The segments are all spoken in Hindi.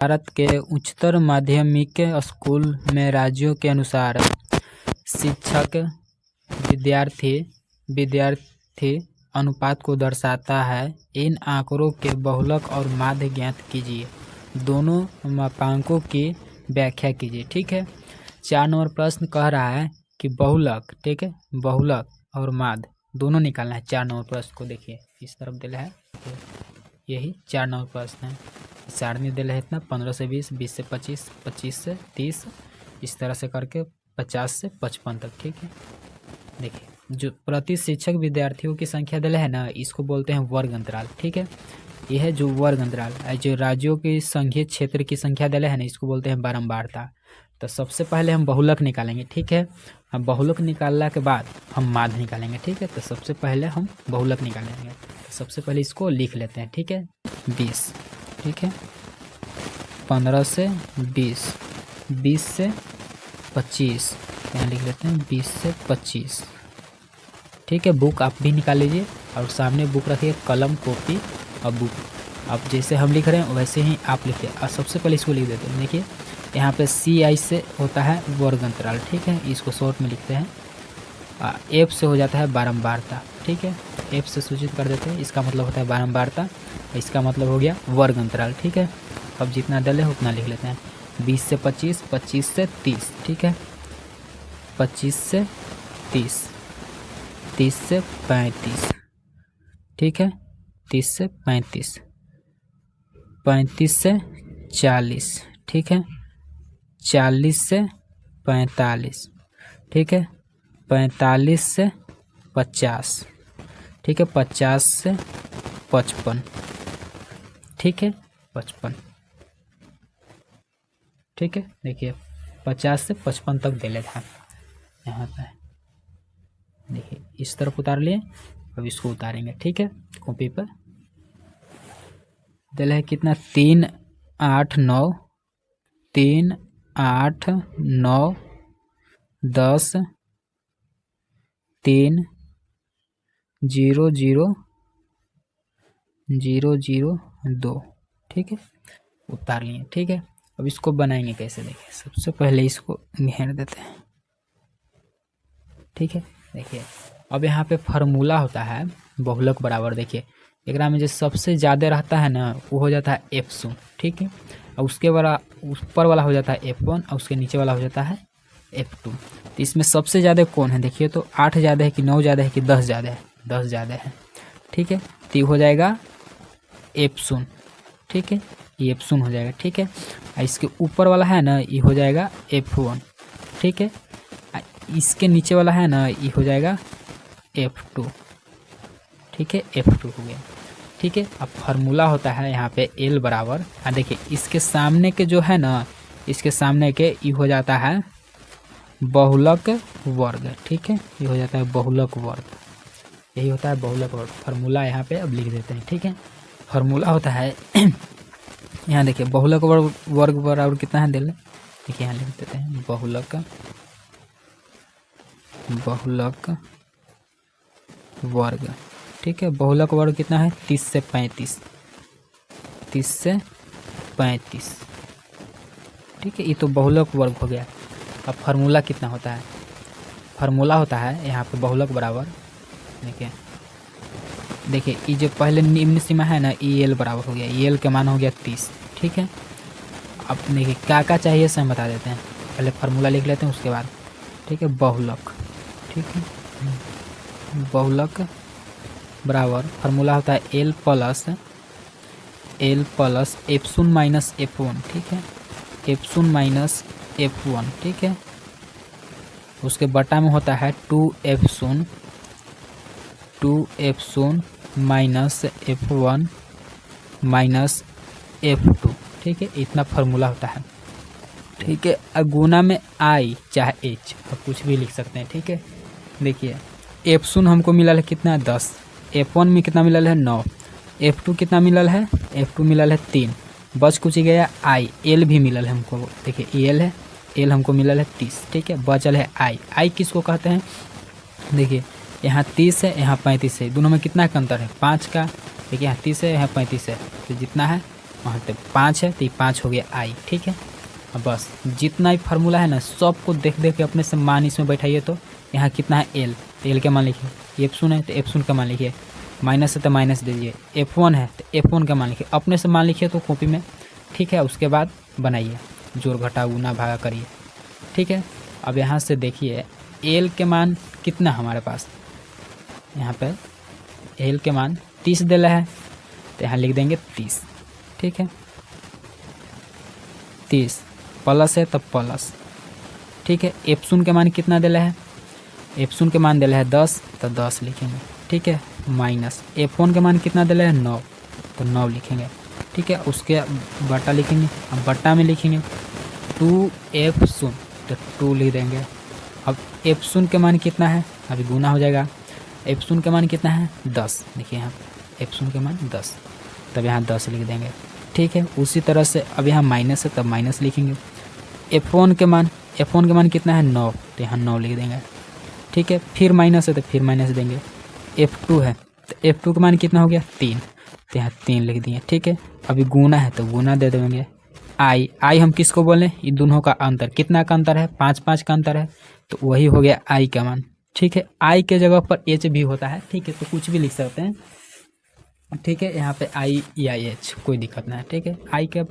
भारत के उच्चतर माध्यमिक स्कूल में राज्यों के अनुसार शिक्षक विद्यार्थी अनुपात को दर्शाता है। इन आंकड़ों के बहुलक और माध्य ज्ञात कीजिए। दोनों मापांकों की व्याख्या कीजिए। ठीक है, 4 नंबर प्रश्न कह रहा है कि बहुलक, ठीक है, बहुलक और माध्य दोनों निकालना है। 4 नंबर प्रश्न को देखिए, इस तरफ दिला है, यही 4 नंबर प्रश्न है। सारणी दिला है इतना 15 से 20, 20 से 25, 25 से 30, इस तरह से करके 50 से 55 तक। ठीक है, देखिए जो प्रति शिक्षक विद्यार्थियों की संख्या दिला है ना, इसको बोलते हैं वर्ग अंतराल। ठीक है, यह है जो वर्ग अंतराल। जो राज्यों की संघीय क्षेत्र की संख्या दिला है ना, इसको बोलते हैं बारंबारता। तो सबसे पहले हम बहुलक निकालेंगे। ठीक है, हम बहुलक निकालने के बाद हम माध्य निकालेंगे। ठीक है, तो सबसे पहले हम बहुलक निकालेंगे। तो सबसे पहले इसको लिख लेते हैं। ठीक है, 20, ठीक है, 15 से 20, 20 से 25, यहाँ लिख लेते हैं 20 से 25। ठीक है, बुक आप भी निकाल लीजिए और सामने बुक रखिए, कलम, कॉपी और बुक। अब जैसे हम लिख रहे हैं वैसे ही आप लिखिए। और सबसे पहले इसको लिख देते हैं। देखिए यहाँ पे CI से होता है वर्ग अंतराल। ठीक है, इसको शॉर्ट में लिखते हैं। F से हो जाता है बारंबारता। ठीक है, F से सूचित कर देते हैं, इसका मतलब होता है बारंबारता, इसका मतलब हो गया वर्ग अंतराल। ठीक है, अब जितना दल है उतना लिख लेते हैं। 20 से 25, 25 से 30, ठीक है, 25 से 30, 30 से 35, ठीक है, 30 से 35, 35 से 40, ठीक है, 40 से 45, ठीक है, 45 से 50, ठीक है, 50 से 55, ठीक है, 55, ठीक है। देखिए 50 से 55 तक दे लेते हैं यहाँ पे। देखिए इस तरफ उतार लिए, अब इसको उतारेंगे। ठीक है, कॉपी पर दिला है कितना, 3, 8, 9, 3, 8, 9, 10, 3, 0, 0, 0, 0, 2। ठीक है, उतार लिए। ठीक है, अब इसको बनाएंगे कैसे, देखिए सबसे पहले इसको घेर देते हैं। ठीक है, देखिए अब यहाँ पे फार्मूला होता है बहुलक बराबर। देखिए एकरा में जो सबसे ज़्यादा रहता है ना वो हो जाता है F0। ठीक है, और उसके वाला ऊपर वाला हो जाता है F1 और उसके नीचे वाला हो जाता है F2। तो इसमें सबसे ज़्यादा कौन है, देखिए तो 8 ज़्यादा है कि 9 ज़्यादा है कि 10 ज़्यादा है, 10 ज़्यादा है। ठीक है, तो ये हो जाएगा F0। ठीक है, ये F0 हो जाएगा। ठीक है, इसके ऊपर वाला है ना ये हो जाएगा F1। ठीक है, इसके नीचे वाला है ना ये हो जाएगा F2। ठीक है, F2 हो गया। ठीक है, अब फार्मूला होता है यहाँ पे L बराबर, देखिए इसके सामने के जो है ना, इसके सामने के ये हो जाता है बहुलक वर्ग। ठीक है, ये हो जाता है बहुलक वर्ग, यही होता है बहुलक वर्ग। फार्मूला यहाँ पे अब लिख देते हैं। ठीक है, फार्मूला होता है यहाँ देखिए बहुलक वर्ग बराबर कितना है, देखिए यहाँ लिख देते हैं बहुलक वर्ग। ठीक है, बहुलक वर्ग कितना है, 30 से 35, 30 से 35। ठीक है, ये तो बहुलक वर्ग हो गया। अब फार्मूला कितना होता है, फार्मूला होता है यहाँ पे बहुलक बराबर, देखिए ये जो पहले निम्न सीमा है ना EL बराबर हो गया, EL के मान हो गया 30। ठीक है, अब देखिए क्या चाहिए से हम बता देते हैं, पहले फार्मूला लिख लेते हैं उसके बाद। ठीक है, बहुलक, ठीक है, बहुलक बराबर फार्मूला होता है L plus F0 minus F1। ठीक है, F0 माइनस F1। ठीक है, उसके बटा में होता है 2F0 minus F1 minus F2। ठीक है, इतना फार्मूला होता है। ठीक है, गुना में I चाहे H, आप कुछ भी लिख सकते हैं। ठीक है, देखिए F0 हमको मिला है कितना, 10, F1 में कितना मिला है, 9, F2 कितना मिला है, F2 मिला है 3, बच कुछ गया I, L भी मिला है हमको। देखिए L है, L हमको मिला है 30। ठीक है, बचल है I किसको कहते हैं, देखिए यहाँ 30 है, यहाँ 35 है, दोनों में कितना का अंतर है, 5 का। देखिए यहाँ 30 है, यहाँ 35 है, तो जितना है वहाँ पे 5 है तो ये 5 हो गया आई, ठीक है। अब बस जितना ही फार्मूला है ना सबको देख देख के अपने से मान इसमें बैठाइए। तो यहाँ कितना है एल, तो एल का मान लिखिए। F0 है तो F0 का मान लिखिए, माइनस है तो माइनस दीजिए। F1 है तो F1 का मान लिखिए, अपने से मान लिखिए तो कॉपी में, ठीक है। उसके बाद बनाइए, जोड़ घटा गुना भागा करिए, ठीक है। अब यहाँ से देखिए एल के मान कितना हमारे पास, यहाँ पे एल के मान 30 दे रहा है तो यहाँ लिख देंगे 30, ठीक है। 30 प्लस है तब प्लस, ठीक है। F0 के मान कितना दे रहा है, F0 के मान दे रहा है 10 तो 10 लिखेंगे, ठीक है। माइनस F1 के मान कितना दे रहा है 9 तो 9 लिखेंगे, ठीक है। उसके बटा लिखेंगे, अब बटा में लिखेंगे 2F0 तो 2 लिख देंगे। अब F0 के मान कितना है, अभी गुना हो जाएगा। F0 के मान कितना है 10, देखिए यहाँ F0 के मान 10, तब यहाँ 10 लिख देंगे, ठीक है। उसी तरह से अब यहाँ माइनस है तब माइनस लिखेंगे। F1 के मान कितना है 9 तो यहाँ 9 लिख देंगे, ठीक है। फिर माइनस है तो फिर माइनस देंगे। F2 है तो F2 का मान कितना हो गया 3 तो यहाँ 3 लिख दिए, ठीक है। अभी गुना है तो गुना दे देंगे। आई हम किसको बोले, इन दोनों का अंतर, कितना का अंतर है 5 का अंतर है, तो वही हो गया आई का मान, ठीक है। आई के जगह पर एच भी होता है, ठीक है, तो कुछ भी लिख सकते हैं, ठीक है। यहाँ पे आई या एच कोई दिक्कत नहीं है, ठीक है। आई का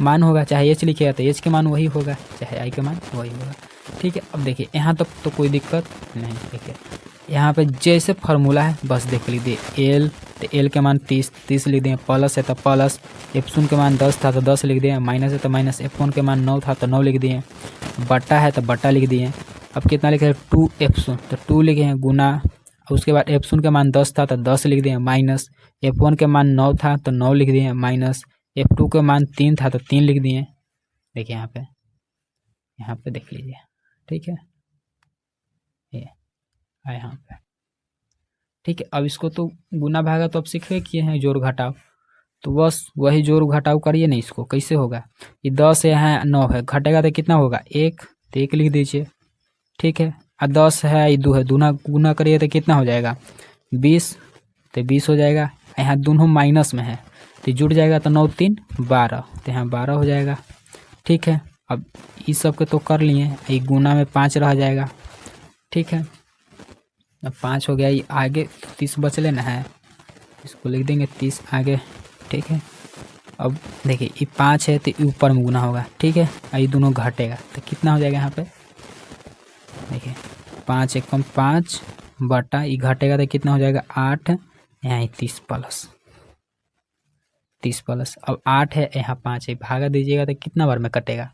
मान होगा, चाहे एच लिखिएगा तो एच के मान वही होगा, चाहे आई के मान वही होगा, ठीक है। अब देखिए यहाँ तक तो कोई दिक्कत नहीं, देखिए यहाँ पे जैसे फार्मूला है बस देख लीजिए। एल तो एल के मान 30 लिख दिए, प्लस है तो प्लस, F0 के मान 10 था तो 10 लिख दिए, माइनस है तो माइनस, F1 के मान 9 था तो 9 लिख दिए, बटा है तो बटा लिख दिए। अब कितना लिखे 2F0 तो 2 लिखे हैं गुना, उसके बाद F0 के मान 10 था तो 10 लिख दिए, माइनस F1 के मान 9 था तो 9 लिख दिए, माइनस F2 के मान 3 था तो 3 लिख दिए। देखिए यहाँ पे देख लीजिए, ठीक है, ये यहाँ पे, ठीक है। अब इसको तो गुना भागा तो अब सीखे किए हैं जोड़ घटाव, तो बस वही जोड़ घटाव करिए ना। इसको कैसे होगा, ये 10 है यहाँ 9 है, घटेगा तो कितना होगा 1 तो 1 लिख दीजिए, ठीक है। और 10 है ये 2 है, दूना गुना करिए तो कितना हो जाएगा 20 तो 20 हो जाएगा। यहाँ दोनों माइनस में है तो जुड़ जाएगा, तो 9 3 12 तो यहाँ 12 हो जाएगा, ठीक है। अब इस सब के तो कर लिए, ये गुना में 5 रह जाएगा, ठीक है। अब 5 हो गया, ये आगे 30 बच लेना है, इसको लिख देंगे 30 आगे, ठीक है। अब देखिए ये 5 है तो ऊपर में गुना होगा, ठीक है। ये दोनों घटेगा तो कितना हो जाएगा यहाँ पे, देखिए 5 एकम 5 बटा ये घटेगा तो कितना हो जाएगा 8, यहाँ 30 प्लस। अब 8 है यहाँ 5 है, भागा दीजिएगा तो कितना बार में कटेगा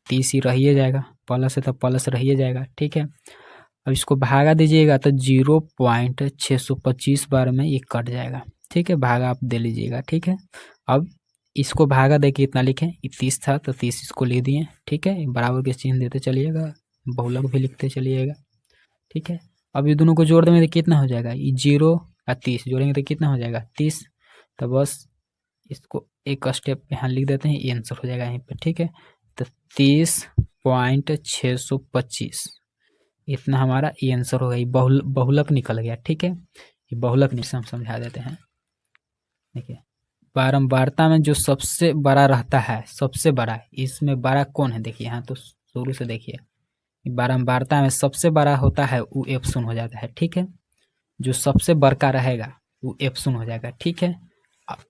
30 ही रहिए जाएगा, प्लस है तो प्लस रहिए जाएगा, ठीक है। अब इसको भागा दीजिएगा तो 0.625 बार में ये कट जाएगा, ठीक है। भागा आप दे लीजिएगा, ठीक है। अब इसको भागा दे के इतना लिखें, 30 था तो 30 इसको लिख दिए, ठीक है। बराबर के चिन्ह देते चलिएगा, बहुलक भी लिखते चलिएगा, ठीक है। अब ये दोनों को जोड़ देंगे तो कितना हो जाएगा, ये 0 और 30 जोड़ेंगे तो कितना हो जाएगा 30, तो बस इसको एक स्टेप यहाँ लिख देते हैं, ये आंसर हो जाएगा यहीं पर, ठीक है। तो 30.625 इतना हमारा ये आंसर होगा। ये बहुलक निकल गया, ठीक है। ये बहुलक निकल हम समझा देते हैं, देखिए बारंबारता में जो सबसे बड़ा रहता है, सबसे बड़ा इसमें बड़ा कौन है, देखिए यहाँ तो शुरू से देखिए, बारंबारता में सबसे बड़ा होता है वो F0 हो जाता है, ठीक है। जो सबसे बड़का रहेगा वो F0 हो जाएगा, ठीक है।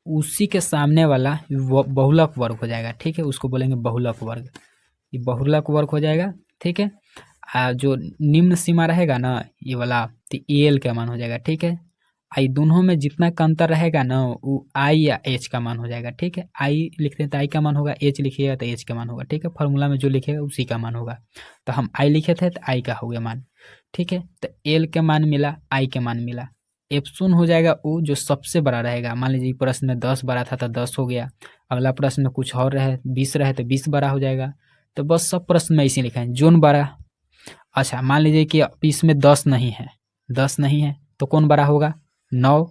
उसी के सामने वाला बहुलक वर्ग हो जाएगा, ठीक है, उसको बोलेंगे बहुलक वर्ग, ये बहुलक वर्ग हो जाएगा, ठीक है। जो निम्न सीमा रहेगा ना ये वाला, तो एल का मान हो जाएगा, ठीक है। आई दोनों में जितना का अंतर रहेगा ना वो आई या एच का मान हो जाएगा, ठीक है। आई लिखते हैं तो आई का मान होगा, एच लिखिएगा तो एच का मान होगा, ठीक है। फार्मूला में जो लिखेगा उसी का मान होगा, तो हम आई लिखे थे तो आई का हो गया मान, ठीक है। तो एल का मान मिला, आई का मान मिला। F0 हो जाएगा वो जो सबसे बड़ा रहेगा, मान लीजिए प्रश्न में 10 बड़ा था तो 10 हो गया, अगला प्रश्न में कुछ और रहे 20 रहे तो 20 बड़ा हो जाएगा। तो बस सब प्रश्न में इसी लिखा है जोन बड़ा। अच्छा मान लीजिए कि इसमें 10 नहीं है तो कौन बड़ा होगा 9,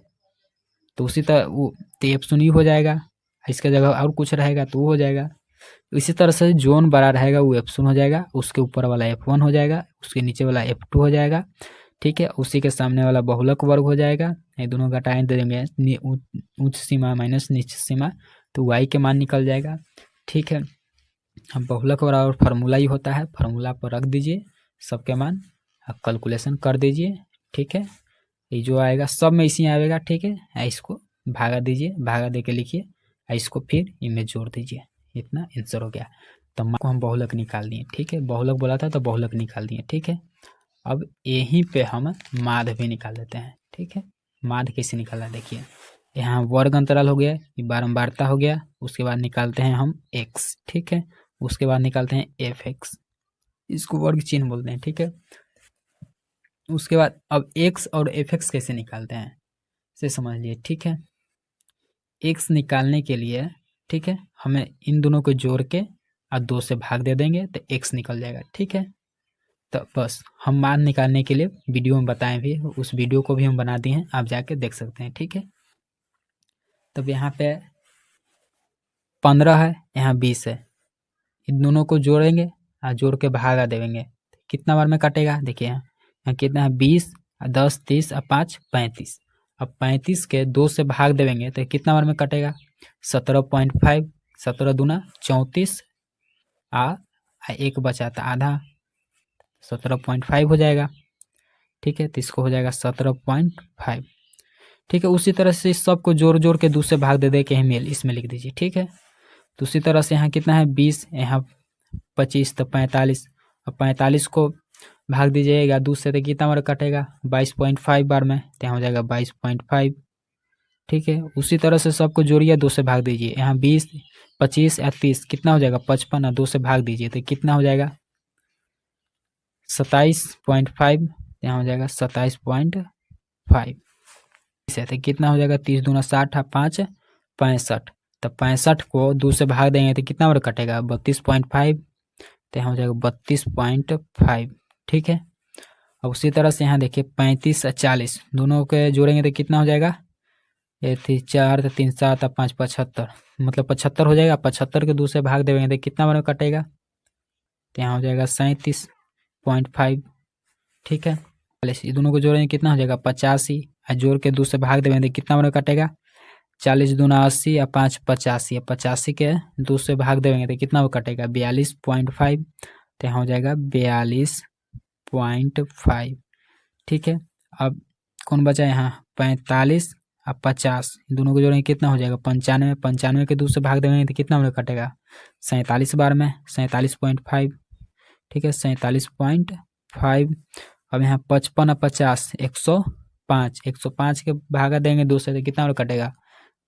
तो उसी तरह वो तो F0 ही हो जाएगा, इसके जगह और कुछ रहेगा तो वो हो जाएगा। इसी तरह से जोन बड़ा रहेगा वो F0 हो जाएगा, उसके ऊपर वाला F1 हो जाएगा, उसके नीचे वाला F2 हो जाएगा, ठीक है। उसी के सामने वाला बहुलक वर्ग हो जाएगा, ये दोनों घटाएं देंगे उच्च सीमा माइनस निश्चित सीमा, तो y के मान निकल जाएगा। ठीक है, अब बहुलक और फार्मूला ही होता है, फार्मूला पर रख दीजिए सबके मान, अब कैलकुलेशन कर दीजिए। ठीक है, ये जो आएगा सब में इसी आएगा। ठीक है, इसको भागा दीजिए, भागा दे के लिखिए, इसको फिर इनमें जोड़ दीजिए, इतना आंसर हो गया। तो मान को हम बहुलक निकाल दिए। ठीक है, बहुलक बोला था तो बहुलक निकाल दिए। ठीक है, अब यहीं पे हम माध्य भी निकाल देते हैं। ठीक है, माध्य कैसे निकाला देखिए, यहाँ वर्ग अंतराल हो गया, ये बारंबारता हो गया, उसके बाद निकालते हैं हम x। ठीक है, उसके बाद निकालते हैं f(x), इसको वर्ग चिन्ह बोलते हैं। ठीक है, उसके बाद अब x और f(x) कैसे निकालते हैं से समझ लिए। ठीक है, x निकालने के लिए, ठीक है, हमें इन दोनों को जोड़ के और 2 से भाग दे देंगे तो x निकल जाएगा। ठीक है, तो बस हम मान निकालने के लिए वीडियो में बताएं भी, उस वीडियो को भी हम बना दिए हैं, आप जाके देख सकते हैं। ठीक है, तब यहाँ पे 15 है, यहाँ 20 है, इन दोनों को जोड़ेंगे और जोड़ के भागा देंगे, कितना बार में कटेगा देखिए, यहाँ कितना है 20, 10, 30 और 5 35। अब 35 के 2 से भाग देंगे तो कितना बार में कटेगा 17.5, 17 दूना 34 आ एक बचा था आधा, 17.5 हो जाएगा। ठीक है, तो इसको हो जाएगा 17.5। ठीक है, उसी तरह से सबको जोड़ जोड़ के 2 से भाग दे दे के मेल इसमें लिख दीजिए। ठीक है, तो उसी तरह से यहाँ कितना है 20, यहाँ 25 तो 45, अब 45 को भाग दीजिएगा 2 से तो कितना बार कटेगा 22.5 बार में, तो यहाँ हो जाएगा 22.5। ठीक है, उसी तरह से सबको जोड़िए 2 से भाग दीजिए, यहाँ 20, 25 या 30 कितना हो जाएगा 55, और 2 से भाग दीजिए तो कितना हो जाएगा 27.5, यहाँ हो जाएगा 27.5 से, तो कितना हो जाएगा 30 दूना 60 और 5 65, तो 65 को 2 से भाग देंगे तो कितना बार कटेगा 32.5, तो यहाँ हो जाएगा 32.5। ठीक है, अब उसी तरह से यहाँ देखिए 35 और 40 दोनों के जोड़ेंगे तो कितना हो जाएगा, ये थी 4 तो 3 7 और 5 75, मतलब 75 हो जाएगा। 75 के 2 से भाग देंगे तो कितना बार कटेगा, तो यहाँ हो जाएगा 37.5। ठीक है, ये दोनों को जोड़ेंगे कितना हो जाएगा 85, और जोड़ के 2 से भाग देंगे तो कितना बार कटेगा 40 दूना 80 और 5 85, 85 के 2 से भाग देंगे तो कितना वो कटेगा 42.5, तो यहाँ हो जाएगा 42.5। ठीक है, अब कौन बचा यहाँ 45 और 50, दोनों को जोड़ेंगे कितना हो जाएगा 95, 95 के 2 से भाग देंगे तो कितना वो कटेगा 47 बार में 47.5। ठीक है, 47.5। अब यहाँ 55 और 50 105, 105 के भागा देंगे 2 से तो कितना वो कटेगा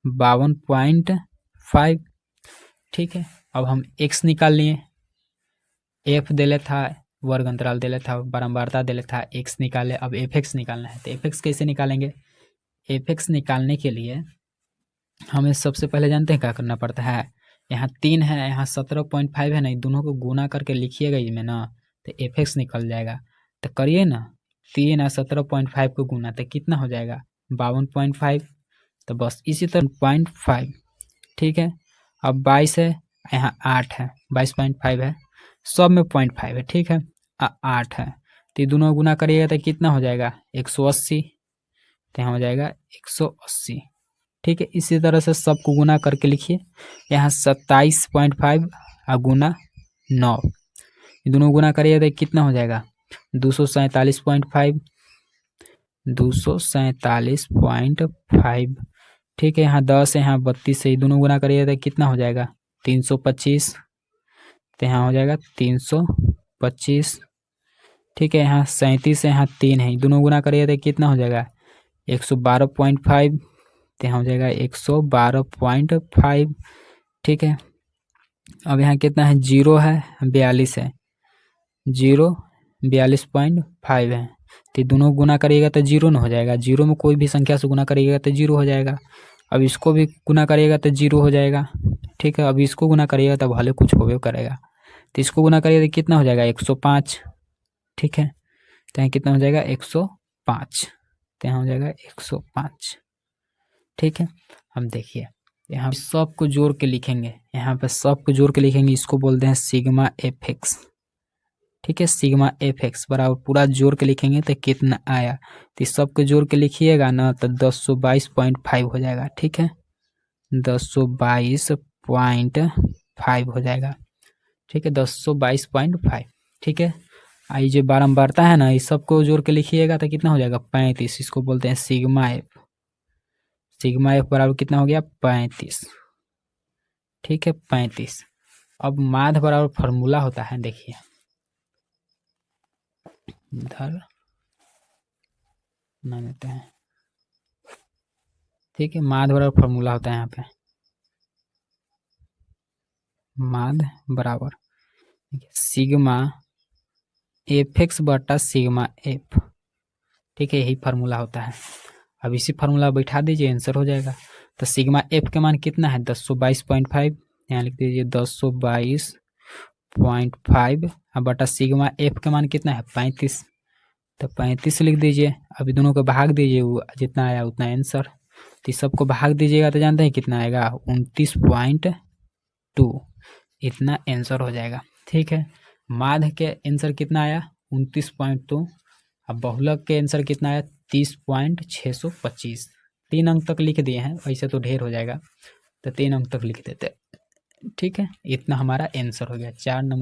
52.5। ठीक है, अब हम x निकाल लिए, f दे ले था, वर्ग अंतराल दे ले था, बारंबारता दे ले था, x निकाले। अब f(x) निकालना है, तो f(x) कैसे निकालेंगे, f(x) निकालने के लिए हमें सबसे पहले जानते हैं क्या करना पड़ता है, यहाँ 3 है, यहाँ 17.5 है ना, दोनों को गुना करके लिखिएगा इसमें ना, तो f(x) निकल जाएगा। तो करिए ना 3 और 17.5 को गुना तो कितना हो जाएगा 52.5, तो बस इसी तरह 0.5। ठीक है, अब 22 है, यहाँ 8 है, 22.5 है, सब में 0.5 है। ठीक है, 8 है, तो ये दोनों गुना करिएगा तो कितना हो जाएगा 180, तो यहाँ हो जाएगा 180। ठीक है, इसी तरह से सबको गुना करके लिखिए, यहाँ 27.5 और गुना 9, ये दोनों गुना करिएगा तो कितना हो जाएगा 247.5, 247.5। ठीक है, यहाँ 10 है, यहाँ 32 है, ये दोनों गुना करिए तो कितना हो जाएगा 325, तो यहाँ हो जाएगा 325। ठीक है, यहाँ 37 है, यहाँ 3 है, दोनों गुना करिए तो कितना हो जाएगा 112.5, तो यहाँ हो जाएगा 112.5। ठीक है, अब यहाँ कितना है 0 है, 42 है, 0 42.5 है, तो दोनों गुना करिएगा तो 0 न हो जाएगा, 0 में कोई भी संख्या से गुना करिएगा तो 0 हो जाएगा। अब इसको भी गुना करिएगा तो 0 हो जाएगा। ठीक है, अब इसको गुना करिएगा तो भले कुछ होवे करेगा, तो इसको गुना करिएगा तो कितना हो जाएगा 105। ठीक है, तो यहाँ कितना हो जाएगा 105, तो यहाँ हो जाएगा 105। ठीक है, हम देखिए यहाँ सबको जोड़ के लिखेंगे, यहाँ पे सबको जोड़ के लिखेंगे, इसको बोलते हैं सिग्मा f(x), ठीक है। सिग्मा एफ एक्स बराबर पूरा जोड़ के लिखेंगे तो कितना आया, तो इस सब को जोड़ के लिखिएगा ना तो 1022.5 हो जाएगा। ठीक है, 1022.5 हो जाएगा। ठीक है, 1022.5। ठीक है, आई जो बारंबारता है ना, इस सबको जोड़ के लिखिएगा तो कितना हो जाएगा 35। इसको बोलते हैं सिग्मा एफ। सिग्मा एफ बराबर कितना हो गया 35। ठीक है, 35। अब माध्य बराबर फॉर्मूला होता है, देखिए इधर बना देते हैं। ठीक है, माध्य बराबर फॉर्मूला होता है यहाँ पे, माध्य बराबर सिग्मा एफ एक्स बटा सिग्मा एफ। ठीक है, यही फार्मूला होता है। अब इसी फार्मूला बैठा दीजिए, आंसर हो जाएगा। तो सिग्मा एफ का मान कितना है 1022.5, यहाँ लिख दीजिए 1022.5 बटा सिग्मा एफ का मान कितना है 35, तो 35 लिख दीजिए। अभी दोनों को भाग दीजिए, वो जितना आया उतना आंसर। तो इस सबको भाग दीजिएगा तो जानते हैं कितना आएगा 29.2, इतना आंसर हो जाएगा। ठीक है, माध्य के आंसर कितना आया 29.2। अब बहुलक के आंसर कितना आया 30.625। 3 अंक तक लिख दिए हैं, वैसे तो ढेर हो जाएगा तो 3 अंक तक लिख देते। ठीक है, इतना हमारा आंसर हो गया 4 नंबर।